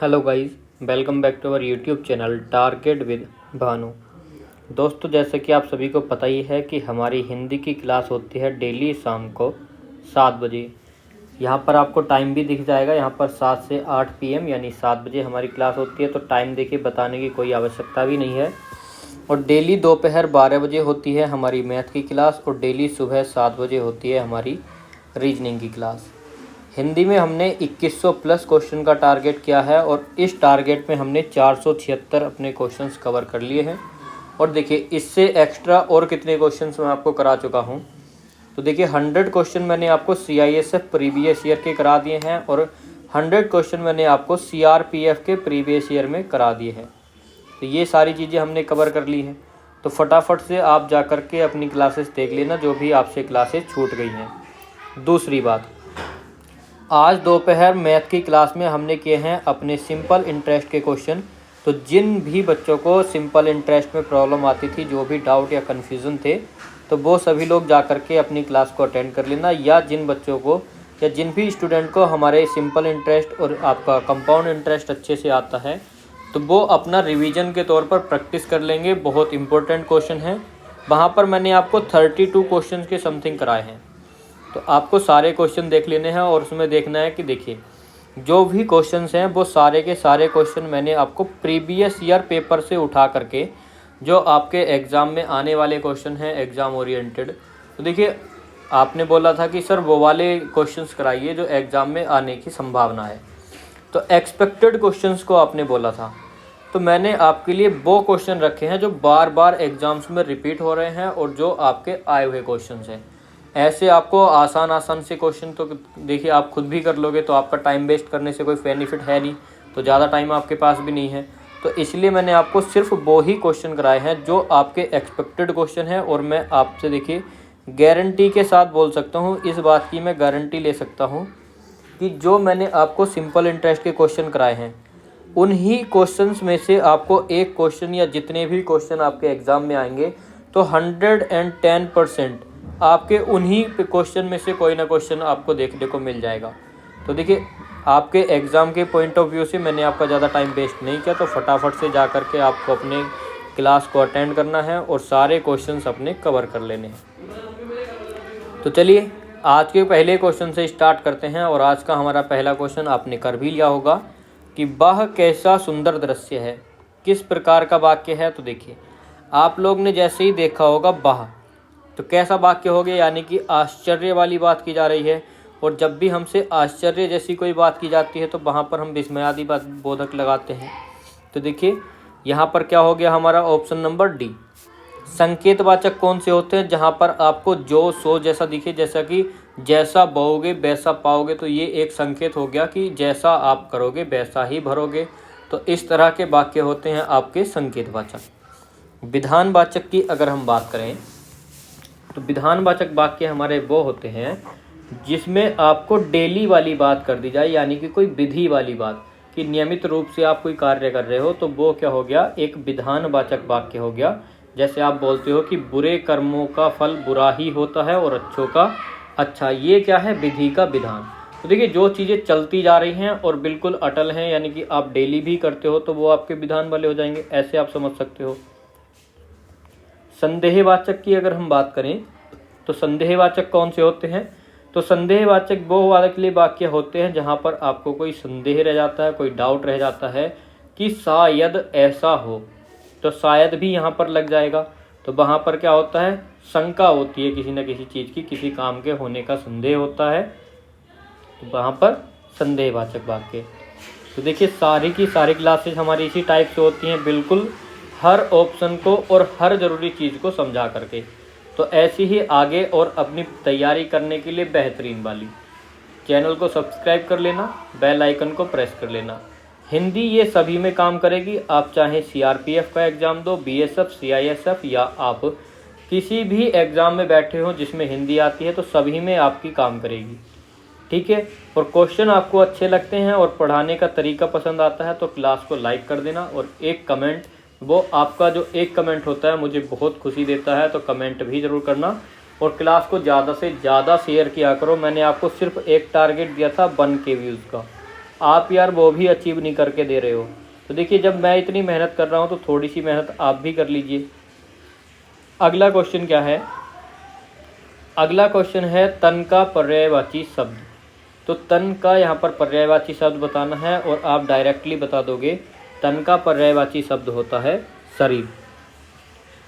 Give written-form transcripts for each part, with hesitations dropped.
Hello guys, welcome back to our YouTube channel target with Bhanu. दोस्तों, जैसे कि आप सभी को पता ही है कि हमारी हिंदी की क्लास होती है डेली शाम को 7 बजे। यहाँ पर आपको टाइम भी दिख जाएगा। यहाँ पर 7 से 8 PM यानी 7 बजे हमारी क्लास होती है, तो टाइम देखिए बताने की कोई आवश्यकता भी नहीं है। और डेली दोपहर 12 बजे होती है हमारी मैथ की क्लास और डेली सुबह 7 बजे होती है हमारी रीजनिंग की क्लास। हिंदी में हमने 2100 प्लस क्वेश्चन का टारगेट किया है और इस टारगेट में हमने 476 अपने क्वेश्चंस कवर कर लिए हैं। और देखिए, इससे एक्स्ट्रा और कितने क्वेश्चंस मैं आपको करा चुका हूं। तो देखिए, 100 क्वेश्चन मैंने आपको CISF प्रीवियस ईयर के करा दिए हैं और 100 क्वेश्चन मैंने आपको CRPF के प्रीवियस ईयर में करा दिए हैं। तो ये सारी चीज़ें हमने कवर कर ली हैं। तो फटाफट से आप जा कर के अपनी क्लासेस देख लेना, जो भी आपसे क्लासेस छूट गई हैं। दूसरी बात, आज दोपहर मैथ की क्लास में हमने किए हैं अपने सिंपल इंटरेस्ट के क्वेश्चन। तो जिन भी बच्चों को सिंपल इंटरेस्ट में प्रॉब्लम आती थी, जो भी डाउट या कन्फ्यूज़न थे, तो वो सभी लोग जा कर के अपनी क्लास को अटेंड कर लेना। या जिन बच्चों को या जिन भी स्टूडेंट को हमारे सिंपल इंटरेस्ट और आपका कंपाउंड इंटरेस्ट अच्छे से आता है, तो वो अपना रिवीजन के तौर पर प्रैक्टिस कर लेंगे। बहुत इंपॉर्टेंट क्वेश्चन है। वहाँ पर मैंने आपको 32 क्वेश्चन के समथिंग कराए हैं। तो आपको सारे क्वेश्चन देख लेने हैं और उसमें देखना है कि देखिए, जो भी क्वेश्चंस हैं वो सारे के सारे क्वेश्चन मैंने आपको प्रीवियस ईयर पेपर से उठा करके, जो आपके एग्ज़ाम में आने वाले क्वेश्चन हैं एग्ज़ाम ओरिएंटेड। तो देखिए, आपने बोला था कि सर वो वाले क्वेश्चंस कराइए जो एग्ज़ाम में आने की संभावना है। तो एक्सपेक्टेड क्वेश्चंस को आपने बोला था, तो मैंने आपके लिए वो क्वेश्चन रखे हैं जो बार बार एग्ज़ाम्स में रिपीट हो रहे हैं और जो आपके आए हुए क्वेश्चंस हैं। ऐसे आपको आसान से क्वेश्चन तो देखिए आप खुद भी कर लोगे, तो आपका टाइम वेस्ट करने से कोई बेनिफिट है नहीं, तो ज़्यादा टाइम आपके पास भी नहीं है। तो इसलिए मैंने आपको सिर्फ वो ही क्वेश्चन कराए हैं जो आपके एक्सपेक्टेड क्वेश्चन हैं। और मैं आपसे देखिए गारंटी के साथ बोल सकता हूँ, इस बात की मैं गारंटी ले सकता हूँ कि जो मैंने आपको सिंपल इंटरेस्ट के क्वेश्चन कराए हैं, उन्हीं क्वेश्चंस में से आपको एक क्वेश्चन या जितने भी क्वेश्चन आपके एग्ज़ाम में आएंगे, तो 110% आपके उन्हीं क्वेश्चन में से कोई ना क्वेश्चन आपको देखने को मिल जाएगा। तो देखिए, आपके एग्ज़ाम के पॉइंट ऑफ व्यू से मैंने आपका ज़्यादा टाइम वेस्ट नहीं किया, तो फटाफट से जा कर के आपको अपने क्लास को अटेंड करना है और सारे क्वेश्चंस अपने कवर कर लेने हैं। तो चलिए, आज के पहले क्वेश्चन से स्टार्ट करते हैं। और आज का हमारा पहला क्वेश्चन आपने कर भी लिया होगा कि वह कैसा सुंदर दृश्य है, किस प्रकार का वाक्य है। तो देखिए, आप लोग ने जैसे ही देखा होगा वह, तो कैसा वाक्य हो गया, यानी कि आश्चर्य वाली बात की जा रही है। और जब भी हमसे आश्चर्य जैसी कोई बात की जाती है, तो वहाँ पर हम विस्मयादि बोधक लगाते हैं। तो देखिए, यहाँ पर क्या हो गया हमारा ऑप्शन नंबर डी। संकेतवाचक कौन से होते हैं जहाँ पर आपको जो सो जैसा दिखे, जैसा कि जैसा बोओगे वैसा पाओगे, तो ये एक संकेत हो गया कि जैसा आप करोगे वैसा ही भरोगे। तो इस तरह के वाक्य होते हैं आपके संकेतवाचक। विधानवाचक की अगर हम बात करें, तो विधानवाचक वाक्य हमारे वो होते हैं जिसमें आपको डेली वाली बात कर दी जाए, यानी कि कोई विधि वाली बात, कि नियमित रूप से आप कोई कार्य कर रहे हो, तो वो क्या हो गया, एक विधानवाचक वाक्य हो गया। जैसे आप बोलते हो कि बुरे कर्मों का फल बुरा ही होता है और अच्छों का अच्छा। ये क्या है, विधि का विधान। तो देखिए, जो चीज़ें चलती जा रही हैं और बिल्कुल अटल हैं, यानी कि आप डेली भी करते हो, तो वो आपके विधान वाले हो जाएंगे। ऐसे आप समझ सकते हो। संदेहवाचक की अगर हम बात करें, तो संदेहवाचक कौन से होते हैं, तो संदेहवाचक वो वाले वाक्य होते हैं जहाँ पर आपको कोई संदेह रह जाता है, कोई डाउट रह जाता है कि शायद ऐसा हो, तो शायद भी यहाँ पर लग जाएगा। तो वहाँ पर क्या होता है, शंका होती है किसी न किसी चीज़ की, किसी काम के होने का संदेह होता है, तो वहाँ पर संदेहवाचक वाक्य। तो देखिए, सारी की सारी क्लासेज हमारी इसी टाइप से होती हैं, बिल्कुल हर ऑप्शन को और हर ज़रूरी चीज़ को समझा करके। तो ऐसी ही आगे और अपनी तैयारी करने के लिए बेहतरीन वाली चैनल को सब्सक्राइब कर लेना, बेल आइकन को प्रेस कर लेना। हिंदी ये सभी में काम करेगी। आप चाहे CRPF का एग्ज़ाम दो, BSF, CISF, या आप किसी भी एग्ज़ाम में बैठे हो जिसमें हिंदी आती है, तो सभी में आपकी काम करेगी। ठीक है। और क्वेश्चन आपको अच्छे लगते हैं और पढ़ाने का तरीका पसंद आता है, तो क्लास को लाइक कर देना और एक कमेंट, वो आपका जो एक कमेंट होता है मुझे बहुत खुशी देता है, तो कमेंट भी ज़रूर करना। और क्लास को ज़्यादा से ज़्यादा शेयर किया करो। मैंने आपको सिर्फ एक टारगेट दिया था 1K व्यूज़ का, आप यार वो भी अचीव नहीं करके दे रहे हो। तो देखिए, जब मैं इतनी मेहनत कर रहा हूँ तो थोड़ी सी मेहनत आप भी कर लीजिए। अगला क्वेश्चन क्या है? अगला क्वेश्चन है तन का पर्यायवाची शब्द। तो तन का यहाँ पर पर्यायवाची शब्द बताना है और आप डायरेक्टली बता दोगे तन का पर्यायवाची शब्द होता है शरीर।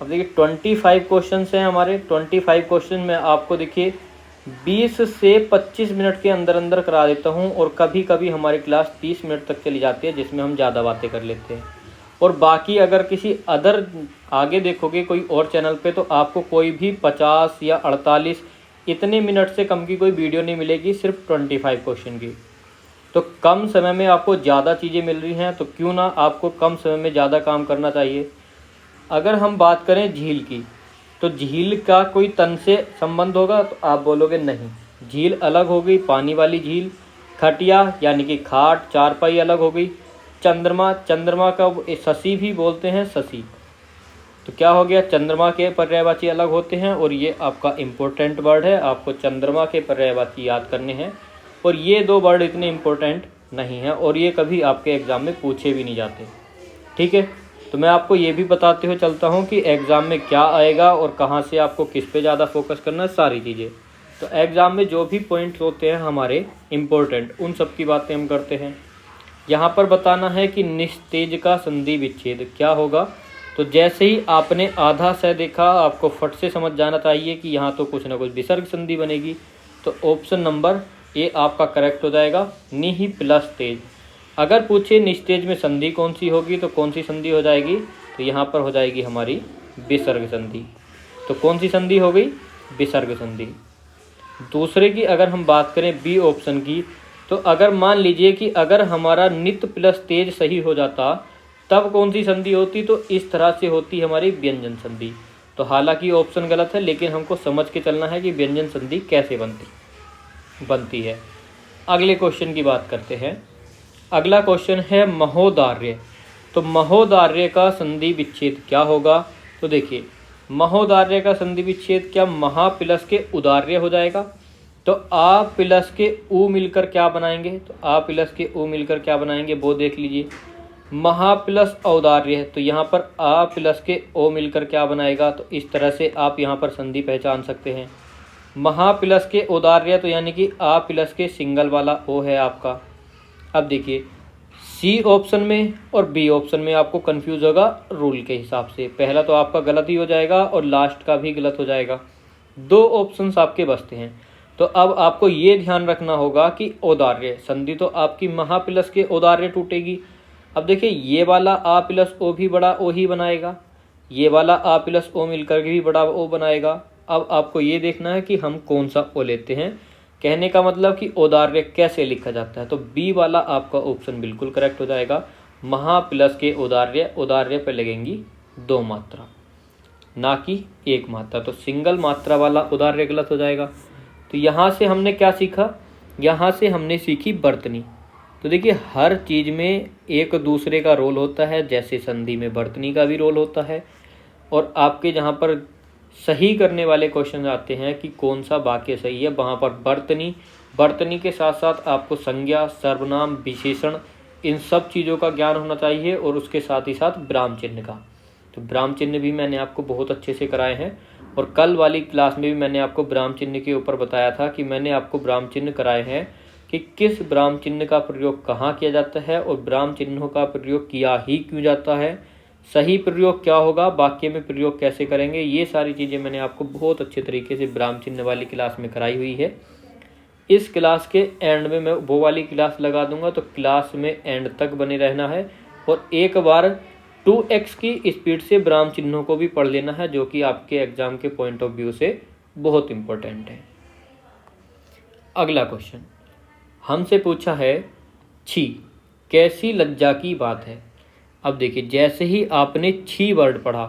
अब देखिए 25 क्वेश्चन हैं हमारे। 25 क्वेश्चन में आपको देखिए 20 से 25 मिनट के अंदर अंदर करा देता हूँ, और कभी कभी हमारी क्लास 30 मिनट तक चली जाती है जिसमें हम ज़्यादा बातें कर लेते हैं। और बाकी अगर किसी अदर आगे देखोगे कोई और चैनल पे तो आपको कोई भी 50 या 48 इतने मिनट से कम की कोई वीडियो नहीं मिलेगी, सिर्फ 25 क्वेश्चन की। तो कम समय में आपको ज़्यादा चीज़ें मिल रही हैं, तो क्यों ना आपको कम समय में ज़्यादा काम करना चाहिए। अगर हम बात करें झील की, तो झील का कोई तन से संबंध होगा? तो आप बोलोगे नहीं, झील अलग हो गई, पानी वाली झील। खटिया यानी कि खाट, चारपाई अलग हो गई। चंद्रमा, चंद्रमा का शशि भी बोलते हैं, शशि। तो क्या हो गया, चंद्रमा के पर्यायवाची अलग होते हैं, और ये आपका इम्पोर्टेंट वर्ड है, आपको चंद्रमा के पर्यायवाची याद करने हैं। और ये दो वर्ड इतने इम्पोर्टेंट नहीं हैं, और ये कभी आपके एग्ज़ाम में पूछे भी नहीं जाते। ठीक है, तो मैं आपको ये भी बताते हुए चलता हूँ कि एग्ज़ाम में क्या आएगा और कहाँ से आपको किस पे ज़्यादा फोकस करना है, सारी चीज़ें। तो एग्ज़ाम में जो भी पॉइंट्स होते हैं हमारे इम्पोर्टेंट, उन सब की बातें हम करते हैं। यहाँ पर बताना है कि निस्तेज का संधि विच्छेद क्या होगा। तो जैसे ही आपने आधा से देखा, आपको फट से समझ जाना चाहिए कि यहाँ तो कुछ ना कुछ विसर्ग संधि बनेगी। तो ऑप्शन नंबर ए आपका करेक्ट हो जाएगा, नि प्लस तेज। अगर पूछे निस्तेज में संधि कौन सी होगी तो कौन सी संधि हो जाएगी? तो यहाँ पर हो जाएगी हमारी विसर्ग संधि। तो कौन सी संधि हो गई? विसर्ग संधि। दूसरे की अगर हम बात करें बी ऑप्शन की, तो अगर मान लीजिए कि अगर हमारा नित प्लस तेज सही हो जाता तब कौन सी संधि होती? तो इस तरह से होती हमारी व्यंजन संधि। तो हालांकि ऑप्शन गलत है, लेकिन हमको समझ के चलना है कि व्यंजन संधि कैसे बनती है। अगले क्वेश्चन की बात करते हैं। अगला क्वेश्चन है महोदार्य। तो महोदार्य का संधि विच्छेद क्या होगा? तो देखिए, महोदार्य का संधि विच्छेद क्या महा प्लस के उदार्य हो जाएगा? तो आ प्लस के उ मिलकर क्या बनाएंगे? तो आ प्लस के उ मिलकर क्या बनाएंगे वो देख लीजिए। महा प्लस औदार्य है, तो यहाँ पर आ प्लस के ओ मिलकर क्या बनाएगा? तो इस तरह से आप यहाँ पर संधि पहचान सकते हैं। महा प्लस के औदार्य, तो यानी कि आ प्लस के सिंगल वाला ओ है आपका। अब देखिए, सी ऑप्शन में और बी ऑप्शन में आपको कंफ्यूज होगा रूल के हिसाब से। पहला तो आपका गलत ही हो जाएगा और लास्ट का भी गलत हो जाएगा। दो ऑप्शंस आपके बचते हैं। तो अब आपको ये ध्यान रखना होगा कि औदार्य संधि तो आपकी महा प्लस के औदार्य टूटेगी। अब देखिए, ये वाला आ प्लस ओ भी बड़ा ओ ही बनाएगा, ये वाला आ प्लस ओ मिलकर के भी बड़ा ओ बनाएगा। अब आपको ये देखना है कि हम कौन सा ओ लेते हैं। कहने का मतलब कि औदार्य कैसे लिखा जाता है। तो बी वाला आपका ऑप्शन बिल्कुल करेक्ट हो जाएगा। महा प्लस के औदार्य, औदार्य पे लगेंगी 2 मात्रा ना कि 1 मात्रा। तो सिंगल मात्रा वाला औदार्य गलत हो जाएगा। तो यहाँ से हमने क्या सीखा? यहाँ से हमने सीखी बर्तनी। तो देखिए, हर चीज़ में एक दूसरे का रोल होता है, जैसे संधि में बर्तनी का भी रोल होता है। और आपके जहाँ पर सही करने वाले क्वेश्चन आते हैं कि कौन सा वाक्य सही है, वहाँ पर बर्तनी के साथ साथ आपको संज्ञा, सर्वनाम, विशेषण, इन सब चीज़ों का ज्ञान होना चाहिए, और उसके साथ ही साथ विराम चिन्ह का। तो विराम चिन्ह भी मैंने आपको बहुत अच्छे से कराए हैं, और कल वाली क्लास में भी मैंने आपको विराम चिन्ह के ऊपर बताया था कि मैंने आपको विराम चिन्ह कराए हैं कि किस विराम चिन्ह का प्रयोग कहाँ किया जाता है, और विराम चिन्हों का प्रयोग किया ही क्यों जाता है, सही प्रयोग क्या होगा, वाक्य में प्रयोग कैसे करेंगे। ये सारी चीज़ें मैंने आपको बहुत अच्छे तरीके से विराम चिन्ह वाली क्लास में कराई हुई है। इस क्लास के एंड में मैं वो वाली क्लास लगा दूंगा, तो क्लास में एंड तक बने रहना है, और एक बार 2x की स्पीड से विराम चिन्हों को भी पढ़ लेना है, जो कि आपके एग्जाम के पॉइंट ऑफ व्यू से बहुत इंपॉर्टेंट है। अगला क्वेश्चन हमसे पूछा है, छी कैसी लज्जा की बात है। अब देखिए, जैसे ही आपने छी वर्ड पढ़ा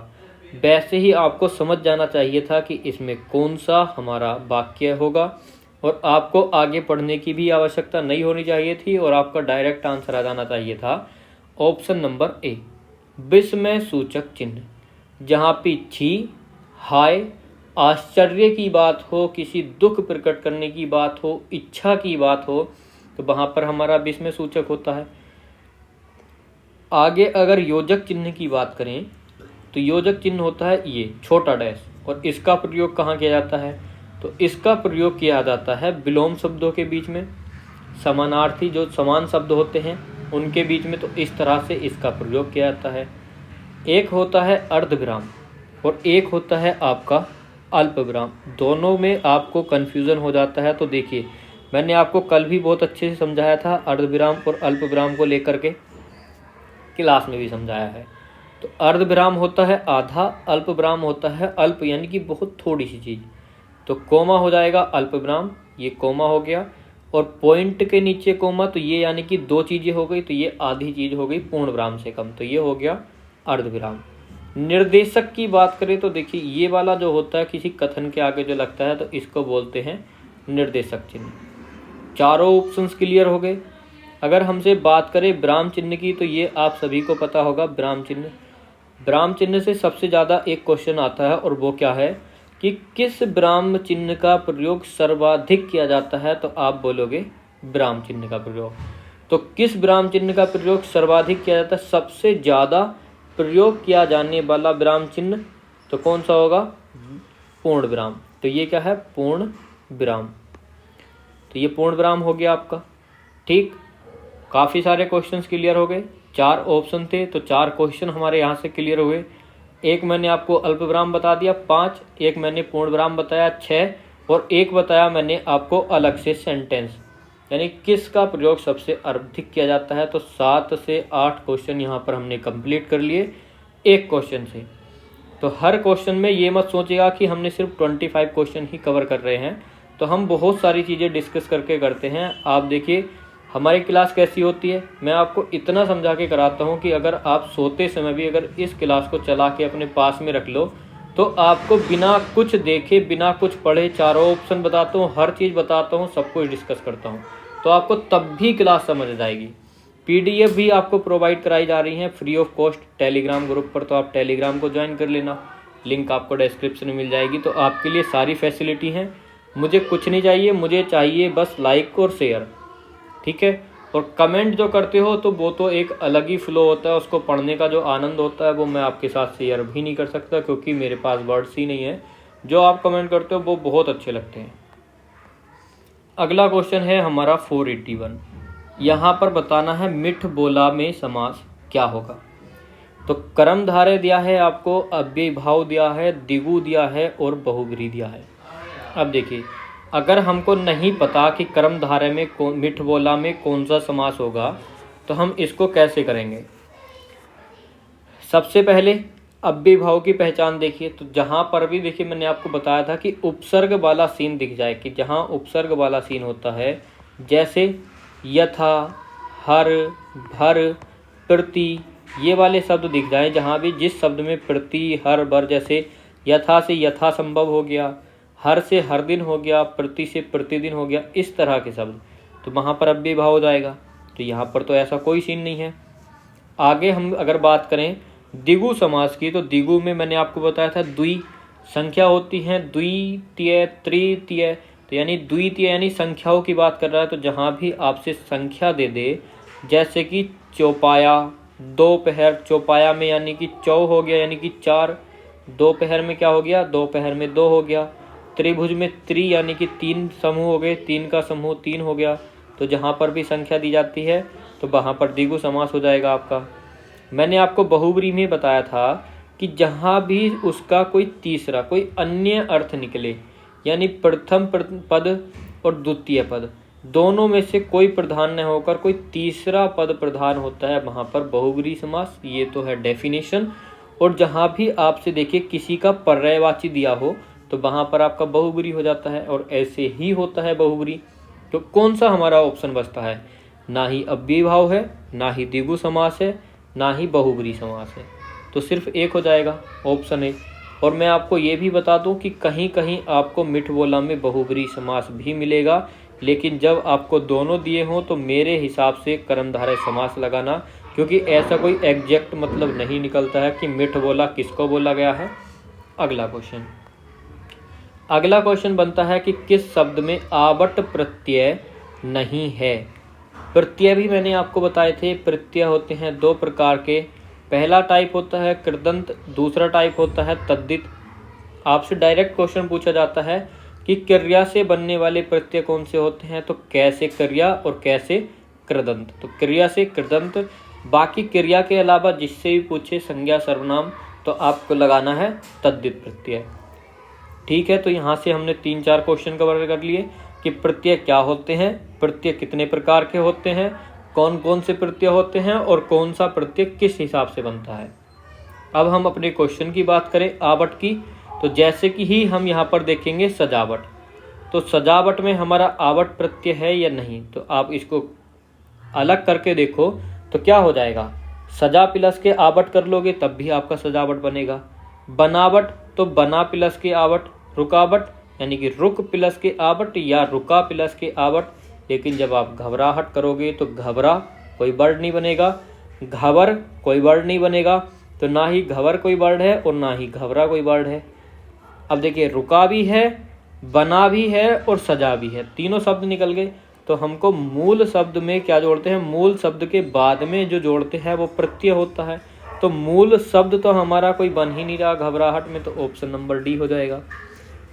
वैसे ही आपको समझ जाना चाहिए था कि इसमें कौन सा हमारा वाक्य होगा, और आपको आगे पढ़ने की भी आवश्यकता नहीं होनी चाहिए थी, और आपका डायरेक्ट आंसर आ जाना चाहिए था ऑप्शन नंबर ए, विस्मय सूचक चिन्ह। जहाँ पे छी, हाय, आश्चर्य की बात हो, किसी दुख प्रकट करने की बात हो, इच्छा की बात हो, तो वहाँ पर हमारा विस्मय सूचक होता है। आगे अगर योजक चिन्ह की बात करें तो योजक चिन्ह होता है ये छोटा डैश, और इसका प्रयोग कहाँ किया जाता है? तो इसका प्रयोग किया जाता है विलोम शब्दों के बीच में, समानार्थी जो समान शब्द होते हैं उनके बीच में, तो इस तरह से इसका प्रयोग किया जाता है। एक होता है अर्धविराम और एक होता है आपका अल्पविराम। दोनों में आपको कन्फ्यूज़न हो जाता है। तो देखिए, मैंने आपको कल भी बहुत अच्छे से समझाया था अर्धविराम और अल्पविराम को लेकर के, क्लास में भी समझाया है। तो अर्धविराम होता है आधा, अल्पविराम होता है अल्प यानी कि बहुत थोड़ी सी चीज़। तो कोमा हो जाएगा अल्पविराम, ये कोमा हो गया, और पॉइंट के नीचे कोमा, तो ये यानी कि 2 चीज़ें हो गई, तो ये आधी चीज़ हो गई पूर्ण विराम से कम, तो ये हो गया अर्धविराम। निर्देशक की बात करें तो देखिए, ये वाला जो होता है किसी कथन के आगे जो लगता है तो इसको बोलते हैं निर्देशक चिन्ह। चारों ऑप्शंस क्लियर हो गए। अगर हमसे बात करें विराम चिन्ह की, तो ये आप सभी को पता होगा विराम चिन्ह। विराम चिन्ह से सबसे ज़्यादा एक क्वेश्चन आता है, और वो क्या है कि किस विराम चिन्ह का प्रयोग सर्वाधिक किया जाता है? तो आप बोलोगे विराम चिन्ह का प्रयोग। तो किस विराम चिन्ह का प्रयोग सर्वाधिक किया जाता है? सबसे ज़्यादा प्रयोग किया जाने वाला विराम चिन्ह तो कौन सा होगा? पूर्ण विराम। तो ये क्या है? पूर्ण विराम। तो ये पूर्ण विराम हो गया आपका। ठीक, काफ़ी सारे क्वेश्चंस क्लियर हो गए। 4 ऑप्शन थे तो 4 क्वेश्चन हमारे यहाँ से क्लियर हुए। एक मैंने आपको अल्पविराम बता दिया 5, एक मैंने पूर्ण विराम बताया 6, और एक बताया मैंने आपको अलग से सेंटेंस, यानी किसका प्रयोग सबसे अधिक किया जाता है। तो 7 से 8 क्वेश्चन यहाँ पर हमने कंप्लीट कर लिए एक क्वेश्चन से। तो हर क्वेश्चन में ये मत सोचिएगा कि हमने सिर्फ 25 क्वेश्चन ही कवर कर रहे हैं, तो हम बहुत सारी चीज़ें डिस्कस करके करते हैं। आप देखिए हमारी क्लास कैसी होती है, मैं आपको इतना समझा के कराता हूँ कि अगर आप सोते समय भी अगर इस क्लास को चला के अपने पास में रख लो, तो आपको बिना कुछ देखे बिना कुछ पढ़े चारों ऑप्शन बताता हूँ, हर चीज़ बताता हूँ, सब कुछ डिस्कस करता हूँ, तो आपको तब भी क्लास समझ जाएगी। PDF भी आपको प्रोवाइड कराई जा रही हैं free of cost Telegram group पर, तो आप टेलीग्राम को ज्वाइन कर लेना, लिंक आपको डिस्क्रिप्शन में मिल जाएगी। तो आपके लिए सारी फैसिलिटी हैं। मुझे कुछ नहीं चाहिए, मुझे चाहिए बस लाइक और शेयर, ठीक है। और कमेंट जो करते हो तो वो तो एक अलग ही फ्लो होता है, उसको पढ़ने का जो आनंद होता है वो मैं आपके साथ शेयर भी नहीं कर सकता, क्योंकि मेरे पास वर्ड्स ही नहीं है। जो आप कमेंट करते हो वो बहुत अच्छे लगते हैं। अगला क्वेश्चन है हमारा 481। यहाँ पर बताना है मिठ बोला में समास क्या होगा। तो कर्मधारय दिया है आपको, अव्ययी भाव दिया है, द्विगु दिया है और बहुब्रीहि दिया है। अब देखिए, अगर हमको नहीं पता कि कर्मधारय में मिठ बोला में कौन सा समास होगा, तो हम इसको कैसे करेंगे। सबसे पहले अव्ययी भाव की पहचान देखिए। तो जहाँ पर भी देखिए मैंने आपको बताया था कि उपसर्ग वाला सीन दिख जाए, कि जहाँ उपसर्ग वाला सीन होता है, जैसे यथा, हर, भर, प्रति, ये वाले शब्द दिख जाए, जहाँ भी जिस शब्द में प्रति, हर, भर, जैसे यथा से यथा संभव हो गया, हर से हर दिन हो गया, प्रति से प्रतिदिन हो गया, इस तरह के शब्द, तो वहाँ पर अव्ययी भाव हो जाएगा। तो यहाँ पर तो ऐसा कोई सीन नहीं है। आगे हम अगर बात करें द्विगु समास की, तो द्विगु में मैंने आपको बताया था द्वि संख्या होती है, द्वितीय, तृतीय, तो यानी द्वितीय यानी संख्याओं की बात कर रहा है। तो जहाँ भी आपसे संख्या दे दे, जैसे कि चौपाया, दोपहर, चौपाया में यानी कि चौ हो गया यानी कि 4, दोपहर में क्या हो गया, दोपहर में 2 हो गया, त्रिभुज में त्रि यानी कि 3 समूह हो गए, 3 का समूह 3 हो गया। तो जहाँ पर भी संख्या दी जाती है तो वहाँ पर द्विगु समास हो जाएगा आपका। मैंने आपको बहुब्रीहि में बताया था कि जहाँ भी उसका कोई तीसरा कोई अन्य अर्थ निकले, यानी प्रथम पद और द्वितीय पद दोनों में से कोई प्रधान न होकर कोई तीसरा पद प्रधान होता है, वहाँ पर बहुब्रीहि समास। ये तो है डेफिनेशन। और जहाँ भी आपसे देखिए किसी का पर्यायवाची दिया हो, तो वहाँ पर आपका बहुब्रीहि हो जाता है, और ऐसे ही होता है बहुब्रीहि। तो कौन सा हमारा ऑप्शन बचता है? ना ही अव्ययी भाव है, ना ही द्विगु समास है, ना ही बहुब्रीहि समास है, तो सिर्फ एक हो जाएगा ऑप्शन ए। और मैं आपको ये भी बता दूं कि कहीं कहीं आपको मिठ बोला में बहुब्रीहि समास भी मिलेगा, लेकिन जब आपको दोनों दिए हों तो मेरे हिसाब से कर्मधारय समास लगाना, क्योंकि ऐसा कोई एग्जैक्ट मतलब नहीं निकलता है कि मिठ बोला किसको बोला गया है। अगला क्वेश्चन बनता है कि किस शब्द में आवट प्रत्यय नहीं है। प्रत्यय भी मैंने आपको बताए थे, प्रत्यय होते हैं दो प्रकार के। पहला टाइप होता है कृदंत, दूसरा टाइप होता है तद्धित। आपसे डायरेक्ट क्वेश्चन पूछा जाता है कि क्रिया से बनने वाले प्रत्यय कौन से होते हैं, तो कैसे क्रिया और कैसे कृदंत। तो क्रिया से कृदंत, बाकी क्रिया के अलावा जिससे भी पूछे संज्ञा सर्वनाम तो आपको लगाना है तद्धित प्रत्यय। ठीक है, तो यहाँ से हमने 3-4 क्वेश्चन कवर कर लिए कि प्रत्यय क्या होते हैं, प्रत्यय कितने प्रकार के होते हैं, कौन कौन से प्रत्यय होते हैं और कौन सा प्रत्यय किस हिसाब से बनता है। अब हम अपने क्वेश्चन की बात करें आवट की, तो जैसे कि ही हम यहाँ पर देखेंगे सजावट, तो सजावट में हमारा आवट प्रत्यय है या नहीं, तो आप इसको अलग करके देखो तो क्या हो जाएगा, सजा प्लस के आवट कर लोगे तब भी आपका सजावट बनेगा। बनावट तो बना प्लस के आवट, रुकावट यानी कि रुक प्लस के आवट या रुका प्लस के आवट। लेकिन जब आप घबराहट करोगे तो घबरा कोई वर्ड नहीं बनेगा, घबर कोई वर्ड नहीं बनेगा, तो ना ही घबर कोई वर्ड है और ना ही घबरा कोई वर्ड है। अब देखिए रुका भी है, बना भी है और सजा भी है, तीनों शब्द निकल गए। तो हमको मूल शब्द में क्या जोड़ते हैं, मूल शब्द के बाद में जो जोड़ते हैं वो प्रत्यय होता है। तो मूल शब्द तो हमारा कोई बन ही नहीं रहा घबराहट में, तो ऑप्शन नंबर डी हो जाएगा।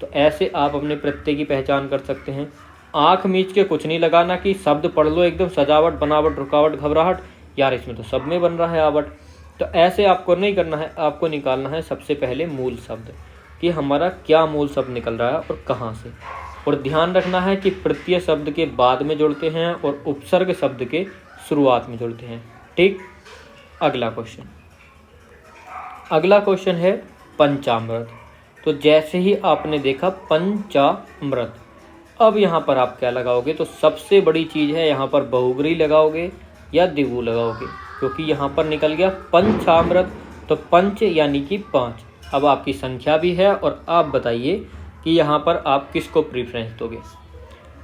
तो ऐसे आप अपने प्रत्यय की पहचान कर सकते हैं। आंख मीच के कुछ नहीं लगाना कि शब्द पढ़ लो एकदम सजावट, बनावट, रुकावट, घबराहट, यार इसमें तो सब में बन रहा है आवट। तो ऐसे आपको नहीं करना है, आपको निकालना है सबसे पहले मूल शब्द कि हमारा क्या मूल शब्द निकल रहा है और कहाँ से। और ध्यान रखना है कि प्रत्यय शब्द के बाद में जुड़ते हैं और उपसर्ग शब्द के शुरुआत में जुड़ते हैं। ठीक, अगला क्वेश्चन है पंचामृत। तो जैसे ही आपने देखा पंचामृत, अब यहाँ पर आप क्या लगाओगे, तो सबसे बड़ी चीज़ है यहाँ पर बहुब्री लगाओगे या द्विगु लगाओगे, क्योंकि यहाँ पर निकल गया पंचामृत, तो पंच यानी कि 5। अब आपकी संख्या भी है और आप बताइए कि यहाँ पर आप किसको प्रीफरेंस दोगे।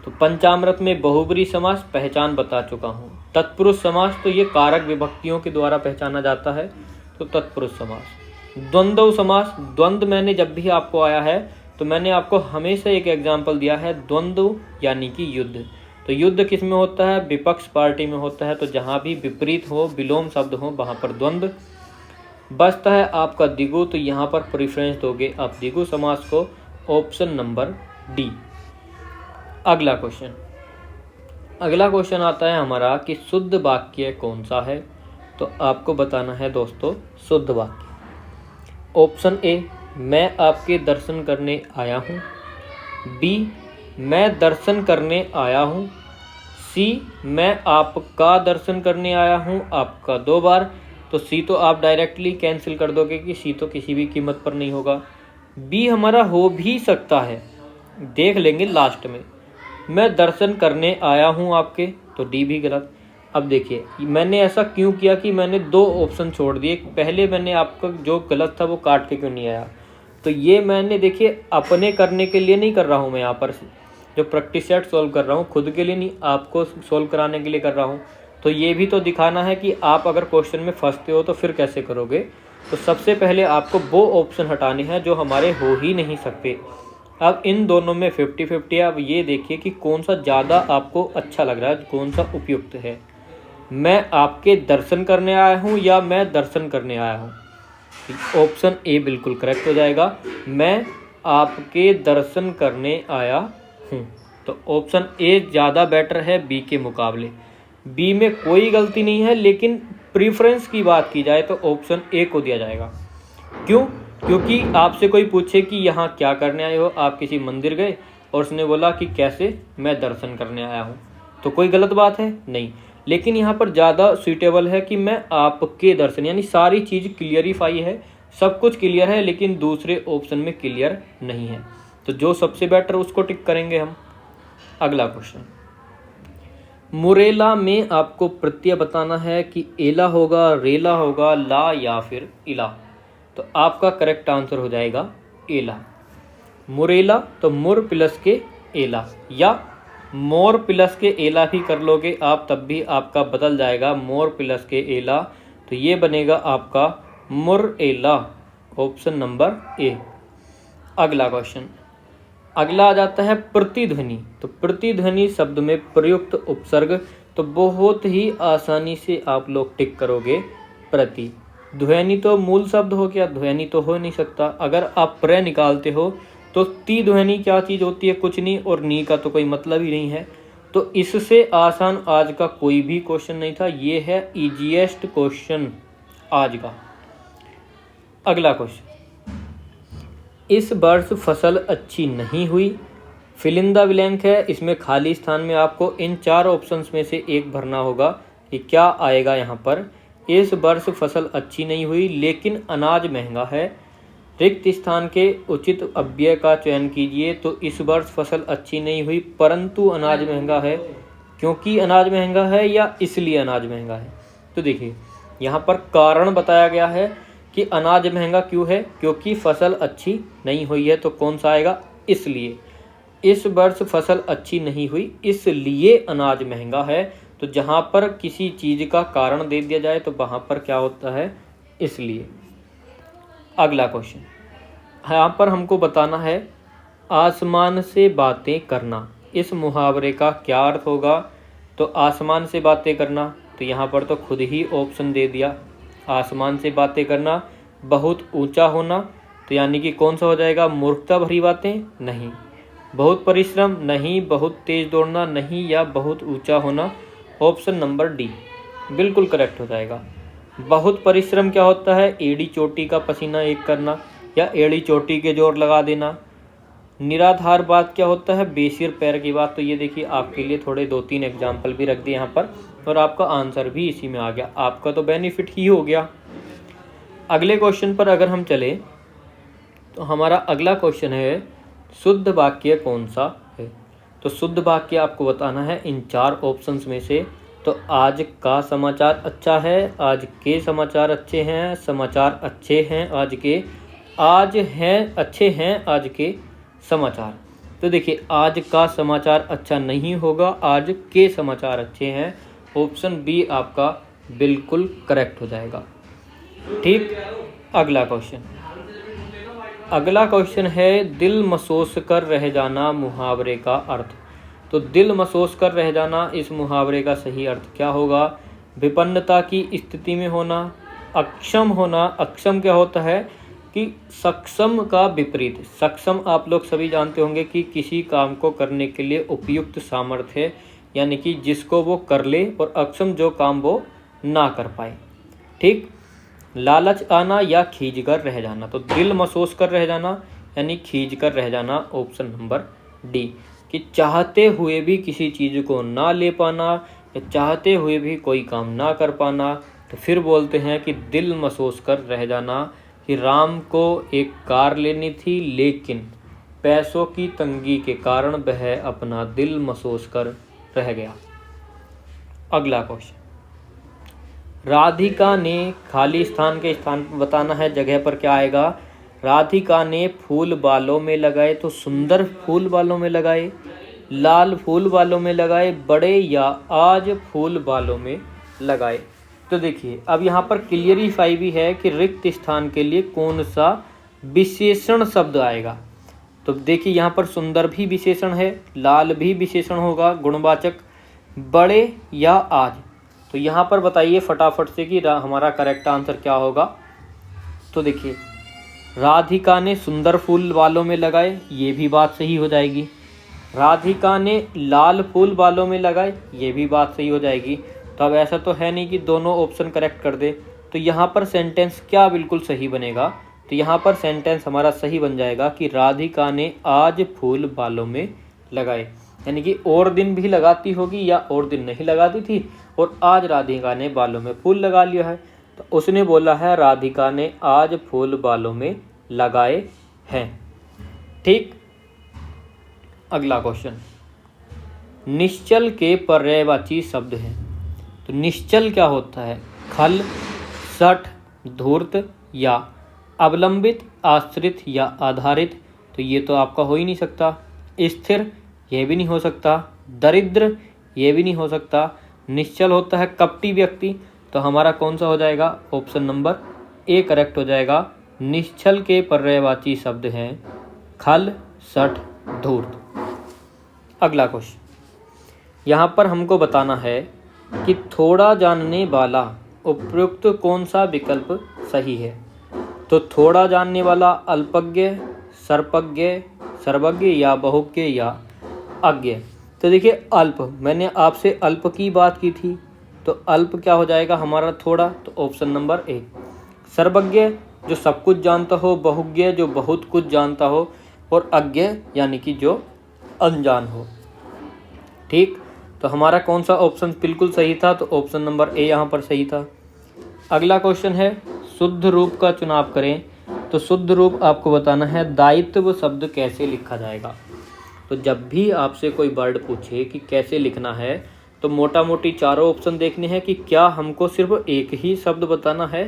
तो पंचामृत में बहुब्री समास पहचान बता चुका हूँ। तत्पुरुष समास तो ये कारक विभक्तियों के द्वारा पहचाना जाता है, तो तत्पुरुष समास। द्वंद्व समास, द्वंद्व मैंने जब भी आपको आया है तो मैंने आपको हमेशा एक एग्जाम्पल दिया है, द्वंद्व यानी कि युद्ध। तो युद्ध किस में होता है, विपक्ष पार्टी में होता है। तो जहाँ भी विपरीत हो, विलोम शब्द हो, वहाँ पर द्वंद्व। बचता है आपका द्विगु, तो यहाँ पर प्रेफरेंस दोगे आप द्विगु समास को, ऑप्शन नंबर डी। अगला क्वेश्चन आता है हमारा कि शुद्ध वाक्य कौन सा है। तो आपको बताना है दोस्तों शुद्ध वाक्य। ऑप्शन ए, मैं आपके दर्शन करने आया हूँ। बी, मैं दर्शन करने आया हूँ। सी, मैं आपका दर्शन करने आया हूँ, आपका 2 बार। तो सी तो आप डायरेक्टली कैंसिल कर दोगे कि सी तो किसी भी कीमत पर नहीं होगा। बी हमारा हो भी सकता है, देख लेंगे लास्ट में। मैं दर्शन करने आया हूँ आपके, तो डी भी गलत। अब देखिए मैंने ऐसा क्यों किया कि मैंने 2 ऑप्शन छोड़ दिए। पहले मैंने आपका जो गलत था वो काट के क्यों नहीं आया, तो ये मैंने देखिए अपने करने के लिए नहीं कर रहा हूँ। मैं यहाँ पर जो प्रैक्टिस सेट सोल्व कर रहा हूँ खुद के लिए नहीं, आपको सोल्व कराने के लिए कर रहा हूँ। तो ये भी तो दिखाना है कि आप अगर क्वेश्चन में फंसते हो तो फिर कैसे करोगे। तो सबसे पहले आपको वो ऑप्शन हटाने हैं जो हमारे हो ही नहीं सकते। अब इन दोनों में 50-50। अब ये देखिए कि कौन सा ज़्यादा आपको अच्छा लग रहा है, कौन सा उपयुक्त है। मैं आपके दर्शन करने आया हूँ या मैं दर्शन करने आया हूँ, ऑप्शन ए बिल्कुल करेक्ट हो जाएगा। मैं आपके दर्शन करने आया हूँ, तो ऑप्शन ए ज़्यादा बेटर है बी के मुकाबले। बी में कोई गलती नहीं है, लेकिन प्रीफरेंस की बात की जाए तो ऑप्शन ए को दिया जाएगा। क्यों? क्योंकि आपसे कोई पूछे कि यहाँ क्या करने आए हो, आप किसी मंदिर गए और उसने बोला कि कैसे, मैं दर्शन करने आया हूँ, तो कोई गलत बात है नहीं। लेकिन यहाँ पर ज़्यादा सूटेबल है कि मैं आपके दर्शन, यानी सारी चीज़ क्लियरिफाई है, सब कुछ क्लियर है, लेकिन दूसरे ऑप्शन में क्लियर नहीं है। तो जो सबसे बेटर उसको टिक करेंगे हम। अगला क्वेश्चन, मुरेला में आपको प्रत्यय बताना है कि एला होगा, रेला होगा, ला या फिर इला। तो आपका करेक्ट आंसर हो जाएगा एला। मुरेला तो मुर प्लस के एला, या मोर प्लस के एला भी कर लोगे आप, तब भी आपका बदल जाएगा मोर प्लस के एला। तो ये बनेगा आपका मुर एला, ऑप्शन नंबर ए। अगला क्वेश्चन, अगला आ जाता है प्रतिध्वनि। तो प्रतिध्वनि शब्द में प्रयुक्त उपसर्ग, तो बहुत ही आसानी से आप लोग टिक करोगे प्रति। ध्वनि तो मूल शब्द हो गया, ध्वनि तो हो नहीं सकता। अगर आप प्र निकालते हो तो ती ध्वनि क्या चीज़ होती है, कुछ नहीं, और नी का तो कोई मतलब ही नहीं है। तो इससे आसान आज का कोई भी क्वेश्चन नहीं था। ये है इजीएस्ट क्वेश्चन आज का। अगला क्वेश्चन, इस वर्ष फसल अच्छी नहीं हुई, फिल इन द ब्लैंक है। इसमें खाली स्थान में आपको इन 4 ऑप्शंस में से एक भरना होगा कि क्या आएगा यहाँ पर। इस वर्ष फसल अच्छी नहीं हुई लेकिन अनाज महंगा है। रिक्त स्थान के उचित अव्यय का चयन कीजिए। तो इस वर्ष फसल अच्छी नहीं हुई परंतु अनाज महंगा है, क्योंकि अनाज महंगा है या इसलिए अनाज महंगा है। तो देखिए यहाँ पर कारण बताया गया है कि अनाज महंगा क्यों है, क्योंकि फसल अच्छी नहीं हुई है। तो कौन सा आएगा, इसलिए। इस वर्ष फसल अच्छी नहीं हुई इसलिए अनाज महंगा है। तो जहाँ पर किसी चीज़ का कारण दे दिया जाए तो वहाँ पर क्या होता है, इसलिए। अगला क्वेश्चन, यहाँ पर हमको बताना है आसमान से बातें करना। इस मुहावरे का क्या अर्थ होगा। तो आसमान से बातें करना, तो यहाँ पर तो खुद ही ऑप्शन दे दिया, आसमान से बातें करना। बहुत ऊंचा होना, तो यानी कि कौन सा हो जाएगा, मूर्खता भरी बातें, नहीं। बहुत परिश्रम, नहीं। बहुत तेज दौड़ना, नहीं। या बहुत ऊंचा होना, ऑप्शन नंबर डी बिल्कुल करेक्ट हो जाएगा। बहुत परिश्रम क्या होता है, एड़ी चोटी का पसीना एक करना या एड़ी चोटी के जोर लगा देना। निराधार बात क्या होता है, बेसिर पैर की बात। तो ये देखिए आपके लिए थोड़े 2-3 एग्जाम्पल भी रख दिए यहाँ पर और आपका आंसर भी इसी में आ गया। आपका तो बेनिफिट ही हो गया। अगले क्वेश्चन पर अगर हम चले तो हमारा अगला क्वेश्चन है शुद्ध वाक्य कौन सा है। तो शुद्ध वाक्य आपको बताना है इन 4 ऑप्शंस में से। तो आज का समाचार अच्छा है, आज के समाचार अच्छे हैं, समाचार अच्छे हैं आज के, आज हैं अच्छे हैं आज के समाचार। तो देखिए आज का समाचार अच्छा नहीं होगा, आज के समाचार अच्छे हैं। ऑप्शन बी आपका बिल्कुल करेक्ट हो जाएगा। ठीक। अगला क्वेश्चन, अगला क्वेश्चन है दिल मसोस कर रह जाना मुहावरे का अर्थ। तो दिल मसोस कर रह जाना, इस मुहावरे का सही अर्थ क्या होगा। विपन्नता की स्थिति में होना, अक्षम होना। अक्षम क्या होता है कि सक्षम का विपरीत। सक्षम आप लोग सभी जानते होंगे कि किसी काम को करने के लिए उपयुक्त सामर्थ्य है, यानी कि जिसको वो कर ले, और अक्षम जो काम वो ना कर पाए। ठीक। लालच आना या खींच कर रह जाना। तो दिल महसूस कर रह जाना यानी खींच कर रह जाना, ऑप्शन नंबर डी। कि चाहते हुए भी किसी चीज़ को ना ले पाना या चाहते हुए भी कोई काम ना कर पाना, तो फिर बोलते हैं कि दिल महसूस कर रह जाना। कि राम को एक कार लेनी थी लेकिन पैसों की तंगी के कारण वह अपना दिल महसूस कर रह गया। अगला क्वेश्चन, राधिका ने, खाली स्थान के स्थान बताना है, जगह पर क्या आएगा। राधिका ने फूल बालों में लगाए, तो सुंदर फूल बालों में लगाए, लाल फूल बालों में लगाए, बड़े या आज फूल बालों में लगाए। तो देखिए अब यहाँ पर क्लियरिफाई भी है कि रिक्त स्थान के लिए कौन सा विशेषण शब्द आएगा। तो देखिए यहाँ पर सुंदर भी विशेषण है, लाल भी विशेषण होगा गुणवाचक, बड़े या आज। तो यहाँ पर बताइए फटाफट से कि हमारा करेक्ट आंसर क्या होगा। तो देखिए राधिका ने सुंदर फूल बालों में लगाए, ये भी बात सही हो जाएगी। राधिका ने लाल फूल बालों में लगाए, ये भी बात सही हो जाएगी। तो अब ऐसा तो है नहीं कि दोनों ऑप्शन करेक्ट कर दे। तो यहाँ पर सेंटेंस क्या बिल्कुल सही बनेगा। तो यहाँ पर सेंटेंस हमारा सही बन जाएगा कि राधिका ने आज फूल बालों में लगाए, यानी कि और दिन भी लगाती होगी या और दिन नहीं लगाती थी, और आज राधिका ने बालों में फूल लगा लिया है, तो उसने बोला है राधिका ने आज फूल बालों में लगाए हैं। ठीक। अगला क्वेश्चन, निश्चल के पर्यायवाची शब्द हैं। तो निश्चल क्या होता है, खल, सठ, धूर्त या अवलंबित, आश्रित या आधारित। तो ये तो आपका हो ही नहीं सकता। स्थिर, यह भी नहीं हो सकता। दरिद्र, ये भी नहीं हो सकता। निश्चल होता है कपटी व्यक्ति, तो हमारा कौन सा हो जाएगा, ऑप्शन नंबर ए करेक्ट हो जाएगा। निश्चल के पर्यायवाची शब्द हैं खल, सठ, धूर्त। अगला क्वेश्चन, यहाँ पर हमको बताना है कि थोड़ा जानने वाला उपयुक्त कौन सा विकल्प सही है। तो थोड़ा जानने वाला अल्पज्ञ, सर्पज्ञ, सर्वज्ञ या बहुज्ञ या अज्ञ। तो देखिए अल्प, मैंने आपसे अल्प की बात की थी, तो अल्प क्या हो जाएगा हमारा थोड़ा, तो ऑप्शन नंबर ए। सर्वज्ञ जो सब कुछ जानता हो, बहुज्ञ जो बहुत कुछ जानता हो, और अज्ञ यानी कि जो अनजान हो। ठीक, तो हमारा कौन सा ऑप्शन बिल्कुल सही था, तो ऑप्शन नंबर ए यहाँ पर सही था। अगला क्वेश्चन है शुद्ध रूप का चुनाव करें। तो शुद्ध रूप आपको बताना है दायित्व शब्द कैसे लिखा जाएगा। तो जब भी आपसे कोई वर्ड पूछे कि कैसे लिखना है, तो मोटा मोटी चारों ऑप्शन देखने हैं कि क्या हमको सिर्फ एक ही शब्द बताना है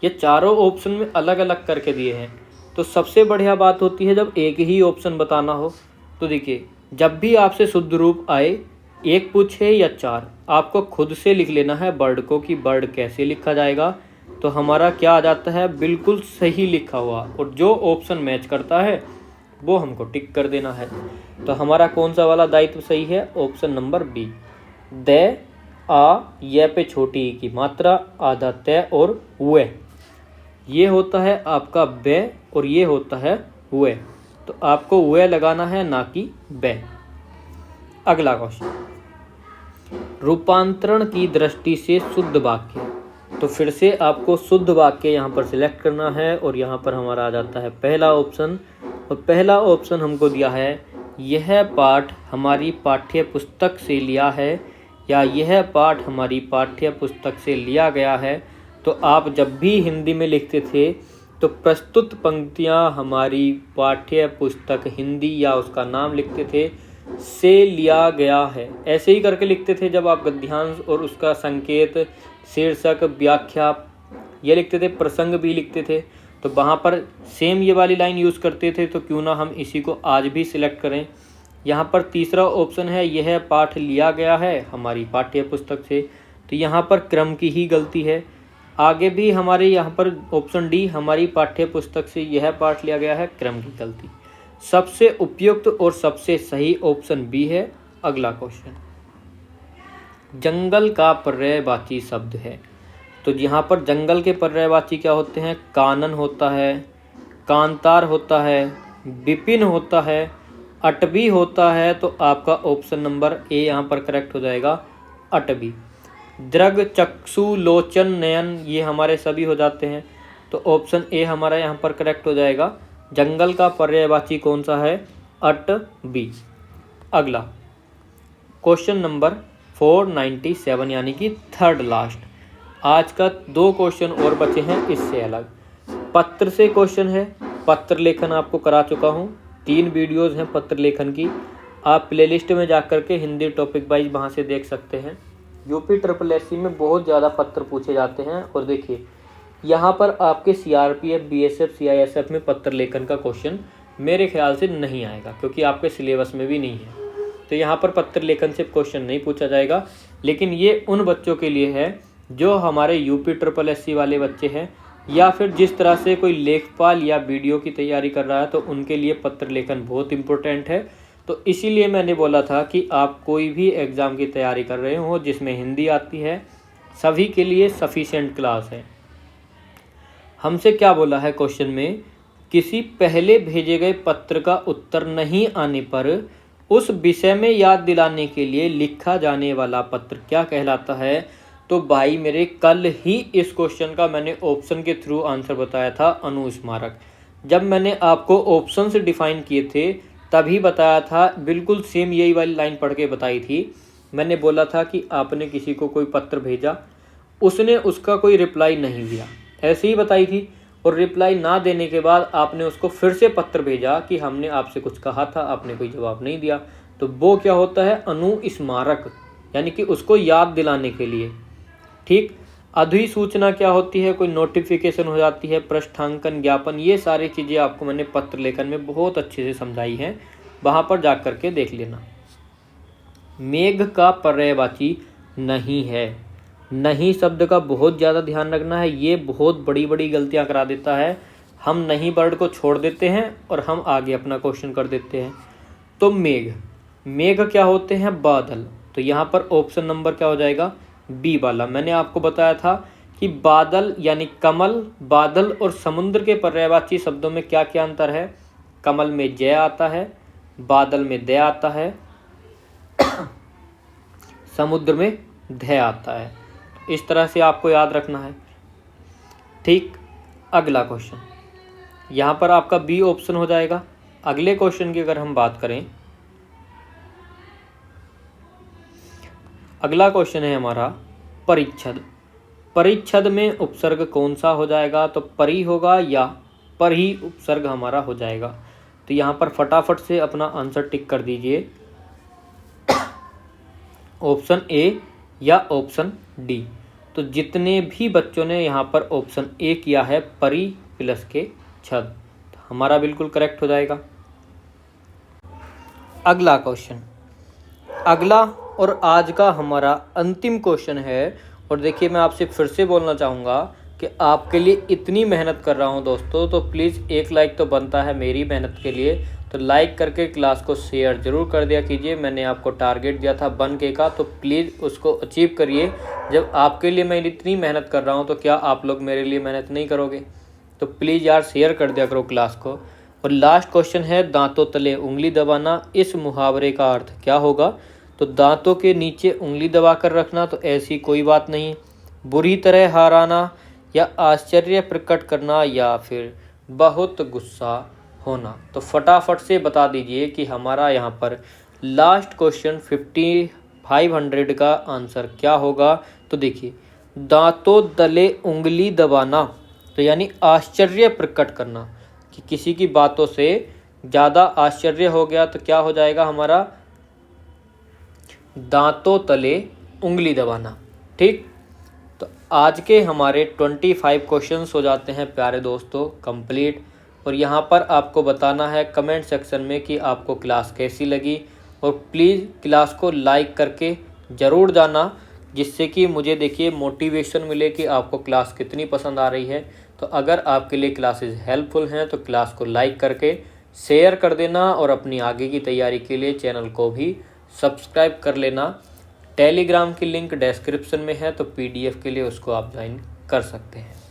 या चारों ऑप्शन में अलग अलग करके दिए हैं। तो सबसे बढ़िया बात होती है जब एक ही ऑप्शन बताना हो। तो देखिए जब भी आपसे शुद्ध रूप आए, एक पूछे या चार, आपको खुद से लिख लेना है वर्ड को कि वर्ड कैसे लिखा जाएगा। तो हमारा क्या आ जाता है, बिल्कुल सही लिखा हुआ, और जो ऑप्शन मैच करता है वो हमको टिक कर देना है। तो हमारा कौन सा वाला दायित्व सही है, ऑप्शन नंबर बी। द, आ, य पे छोटी ई की मात्रा, आधा तय और वे, ये होता है आपका वे और ये होता है वे। तो आपको वे लगाना है ना कि वे। अगला क्वेश्चन, रूपांतरण की दृष्टि से शुद्ध वाक्य। तो फिर से आपको शुद्ध वाक्य यहाँ पर सिलेक्ट करना है, और यहाँ पर हमारा आ जाता है पहला ऑप्शन। और पहला ऑप्शन हमको दिया है यह पाठ हमारी पाठ्य पुस्तक से लिया है, या यह पाठ हमारी पाठ्य पुस्तक से लिया गया है। तो आप जब भी हिंदी में लिखते थे तो प्रस्तुत पंक्तियाँ हमारी पाठ्य पुस्तक हिंदी या उसका नाम लिखते थे से लिया गया है, ऐसे ही करके लिखते थे। जब आप गद्यांश और उसका संकेत, शीर्षक, व्याख्या ये लिखते थे, प्रसंग भी लिखते थे, तो वहाँ पर सेम ये वाली लाइन यूज़ करते थे। तो क्यों ना हम इसी को आज भी सिलेक्ट करें। यहाँ पर तीसरा ऑप्शन है यह पाठ लिया गया है हमारी पाठ्य पुस्तक से, तो यहाँ पर क्रम की ही गलती है। आगे भी हमारे यहाँ पर ऑप्शन डी हमारी पाठ्य पुस्तक से यह पाठ लिया गया है, क्रम की गलती। सबसे उपयुक्त और सबसे सही ऑप्शन बी है। अगला क्वेश्चन, जंगल का पर्यायवाची शब्द है। तो यहाँ पर जंगल के पर्यायवाची क्या होते हैं, कानन होता है, कांतार होता है, विपिन होता है, अटवी होता है। तो आपका ऑप्शन नंबर ए यहाँ पर करेक्ट हो जाएगा, अटवी। दृग, चक्षु, लोचन, नयन ये हमारे सभी हो जाते हैं। तो ऑप्शन ए हमारा यहाँ पर करेक्ट हो जाएगा। जंगल का पर्यायवाची कौन सा है, अटवी। अगला क्वेश्चन नंबर 497 यानी कि थर्ड लास्ट। आज का 2 क्वेश्चन और बचे हैं इससे अलग। पत्र से क्वेश्चन है, पत्र लेखन आपको करा चुका हूँ, 3 वीडियोस हैं पत्र लेखन की। आप प्लेलिस्ट में जा कर के हिंदी टॉपिक वाइज वहाँ से देख सकते हैं। यूपी SSSC में बहुत ज़्यादा पत्र पूछे जाते हैं, और देखिए यहाँ पर आपके CRPF, BSF, CISF में पत्र लेखन का क्वेश्चन मेरे ख्याल से नहीं आएगा, क्योंकि आपके सिलेबस में भी नहीं है। तो यहाँ पर पत्र लेखन से क्वेश्चन नहीं पूछा जाएगा। लेकिन ये उन बच्चों के लिए है जो हमारे यूपी SSSC वाले बच्चे हैं, या फिर जिस तरह से कोई लेखपाल या वीडियो की तैयारी कर रहा है, तो उनके लिए पत्र लेखन बहुत इम्पोर्टेंट है। तो इसीलिए मैंने बोला था कि आप कोई भी एग्ज़ाम की तैयारी कर रहे हो जिसमें हिंदी आती है, सभी के लिए सफिशिएंट क्लास है। हमसे क्या बोला है क्वेश्चन में, किसी पहले भेजे गए पत्र का उत्तर नहीं आने पर उस विषय में याद दिलाने के लिए लिखा जाने वाला पत्र क्या कहलाता है। तो भाई मेरे कल ही इस क्वेश्चन का मैंने ऑप्शन के थ्रू आंसर बताया था, अनुस्मारक। जब मैंने आपको ऑप्शन से डिफाइन किए थे तभी बताया था, बिल्कुल सेम यही वाली लाइन पढ़ के बताई थी। मैंने बोला था कि आपने किसी को कोई पत्र भेजा, उसने उसका कोई रिप्लाई नहीं दिया, ऐसे ही बताई थी। और रिप्लाई ना देने के बाद आपने उसको फिर से पत्र भेजा कि हमने आपसे कुछ कहा था, आपने कोई जवाब नहीं दिया। तो वो क्या होता है, अनुस्मारक, यानी कि उसको याद दिलाने के लिए। ठीक, अधिसूचना क्या होती है, कोई नोटिफिकेशन हो जाती है, पृष्ठांकन, ज्ञापन, ये सारी चीज़ें आपको मैंने पत्र लेखन में बहुत अच्छे से समझाई हैं, वहाँ पर जा कर के देख लेना। मेघ का पर्यायवाची नहीं है। नहीं शब्द का बहुत ज़्यादा ध्यान रखना है, ये बहुत बड़ी बड़ी गलतियाँ करा देता है। हम नहीं वर्ड को छोड़ देते हैं और हम आगे अपना क्वेश्चन कर देते हैं। तो मेघ, मेघ क्या होते हैं, बादल। तो यहाँ पर ऑप्शन नंबर क्या हो जाएगा, बी वाला। मैंने आपको बताया था कि बादल यानी कमल, बादल और समुद्र के पर्यायवाची शब्दों में क्या क्या अंतर है। कमल में जय आता है, बादल में दय आता है, समुद्र में धय आता है। इस तरह से आपको याद रखना है। ठीक, अगला क्वेश्चन, यहाँ पर आपका बी ऑप्शन हो जाएगा। अगले क्वेश्चन की अगर हम बात करें, अगला क्वेश्चन है हमारा परिच्छद। परिच्छद में उपसर्ग कौन सा हो जाएगा, तो परी होगा या पर ही उपसर्ग हमारा हो जाएगा। तो यहाँ पर फटाफट से अपना आंसर टिक कर दीजिए, ऑप्शन ए या ऑप्शन डी। तो जितने भी बच्चों ने यहाँ पर ऑप्शन ए किया है परी प्लस के छद, तो हमारा बिल्कुल करेक्ट हो जाएगा। अगला क्वेश्चन, अगला और आज का हमारा अंतिम क्वेश्चन है। और देखिए, मैं आपसे फिर से बोलना चाहूँगा कि आपके लिए इतनी मेहनत कर रहा हूँ दोस्तों, तो प्लीज़ एक लाइक तो बनता है मेरी मेहनत के लिए। तो लाइक करके क्लास को शेयर ज़रूर कर दिया कीजिए। मैंने आपको टारगेट दिया था 1K का, तो प्लीज़ उसको अचीव करिए। जब आपके लिए मैं इतनी मेहनत कर रहा हूँ तो क्या आप लोग मेरे लिए मेहनत नहीं करोगे? तो प्लीज़ यार शेयर कर दिया करो क्लास को। और लास्ट क्वेश्चन है, दांतों तले उंगली दबाना, इस मुहावरे का अर्थ क्या होगा? तो दांतों के नीचे उंगली दबा कर रखना, तो ऐसी कोई बात नहीं। बुरी तरह हाराना, या आश्चर्य प्रकट करना, या फिर बहुत गुस्सा होना। तो फटाफट से बता दीजिए कि हमारा यहाँ पर लास्ट क्वेश्चन 5500 का आंसर क्या होगा। तो देखिए, दांतों तले उंगली दबाना, तो यानी आश्चर्य प्रकट करना, कि किसी की बातों से ज़्यादा आश्चर्य हो गया तो क्या हो जाएगा हमारा, दांतों तले उंगली दबाना। ठीक, तो आज के हमारे 25 क्वेश्चंस हो जाते हैं प्यारे दोस्तों कंप्लीट। और यहाँ पर आपको बताना है कमेंट सेक्शन में कि आपको क्लास कैसी लगी, और प्लीज़ क्लास को लाइक करके ज़रूर जाना, जिससे कि मुझे देखिए मोटिवेशन मिले कि आपको क्लास कितनी पसंद आ रही है। तो अगर आपके लिए क्लासेस हेल्पफुल हैं तो क्लास को लाइक करके शेयर कर देना, और अपनी आगे की तैयारी के लिए चैनल को भी सब्सक्राइब कर लेना। टेलीग्राम की लिंक डिस्क्रिप्शन में है, तो PDF के लिए उसको आप ज्वाइन कर सकते हैं।